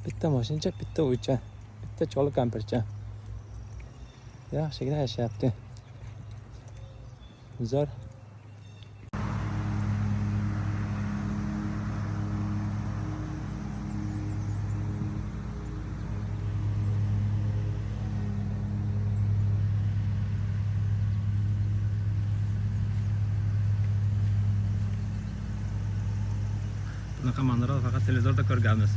Bitta mashincha, bitta uycha, bitta cho'li kampircha. Yaxshigina yashayapti. Zo'r. Bunaqa manzara faqat televizorda ko'rganmiz.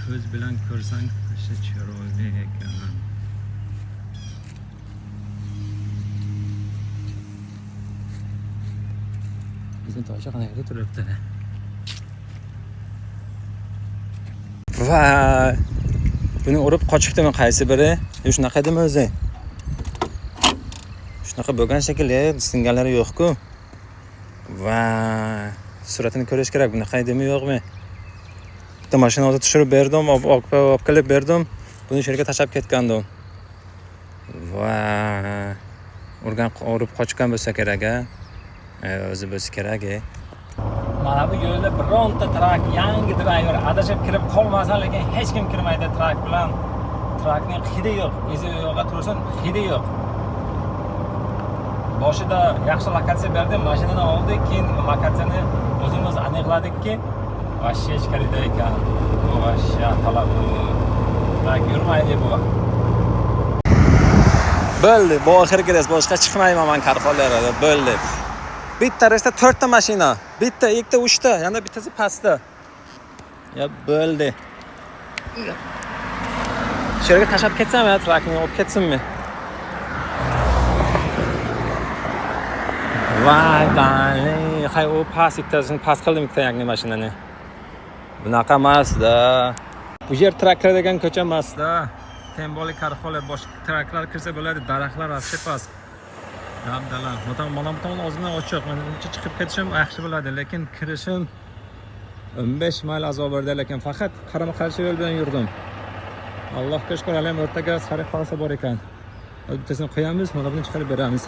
Ko'z bilan ko'rsang, o'sha chiroyli ekan. Bizning to'sha qanaqaga turibdi? Voy! Buni urib qochibdimi qaysi biri? Shunaqa edimi o'zi? Shunaqa bo'lgan shekilli, singanlari yo'q-ku. Voy! Suratini ko'rish kerak, bunaqa edimi yo'qmi? Bitta mashinani o'zi tushirib berdim, olib kelib berdim. Buni shu yerga tashlab ketgandim. Voy! Urib qochgan bo'lsa kerak-a? O'zi bo'lsa kerak-a. Mana bu yo'lda bironta trak, yangi driver adashib kirib qolmasa, lekin hech kim kirmaydi trak bilan. Trakning hidi yo'q, izi yo'qqa tursin, hidi yo'q. Boshida yaxshi lokatsiya berdim, mashinani oldik, keyin lokatsiyani o'zimiz aniqladikki, vashshe ichkarida ekan. Bu vashshe talab trak yurmaydi bu. Bo'ldi, bu oxirgi reys, boshqa chiqmayman men karxonlarga, bo'ldi. Bitta reysda 4 ta mashina, bitta, ikkita, 3 ta, yana bittasi pastda. Ya bo'ldi. Shu yerga tashlab ketsam, trakni olib ketsinmi? Vay dali, hay u past ikkitasini past qildim ikkita yangi mashinani. Bunaqa emas-da. Bu yer traklar degan ko'cha emas-da. Temboli karxonalar, boshqa traklar kirsa bo'ladi, daraxtlar asli past. Dabdala. Mana bu tomon ozgina ochiq. Men uncha chiqib ketishim yaxshi bo'ladi, lekin kirishim 15 mayl azob berdi, lekin faqat qarama-qarshi yo'l bilan yurdim. Allohga shukr, alayim o'rtaga sariq polsa bor ekan. Bittasini qo'yamiz, mana buni chiqarib beramiz.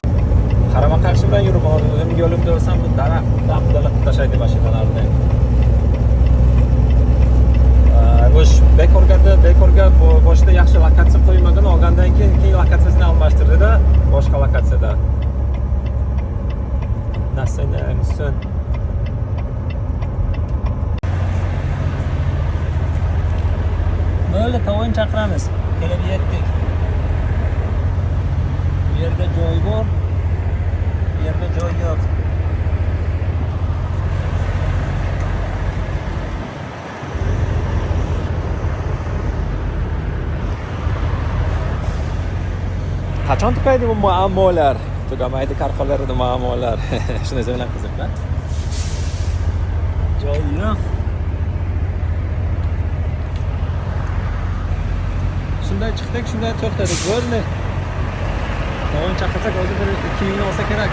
Qarama-qarshi bilan yurib oldim. Yo'limda o'sam bu daraxt dabdala tashlaydi mashinalarni. Bekorga boshida yaxshi lokatsiya qo'ymagan, olgandan keyin lokatsiyasini almashtirdi-da, boshqa lokatsiyada. Nasina misun. Böyle tavon chaqiramiz. Kelib yetdik. Bu yerda joy bor. Bu yerda joy yo'q. Qachon tugaydi bu muammolar? Tugamaydi karxonlarda muammolar. Shuni bilan qiziqda. Joy yo'q. Shunday chiqdik, shunday to'xtadik. Bo'ldi. Tavon chaqirsak, o'zi bir 2 ming olsa kerak.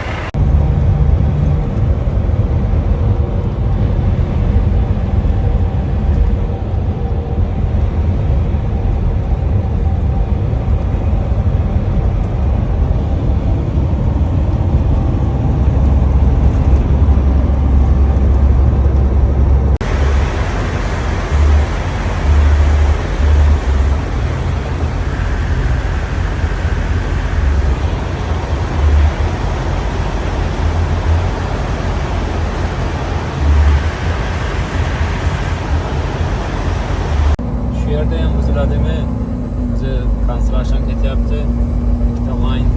Yerde yan buziladimi? Bizi konstruksiyon ketyapti. Ikkita line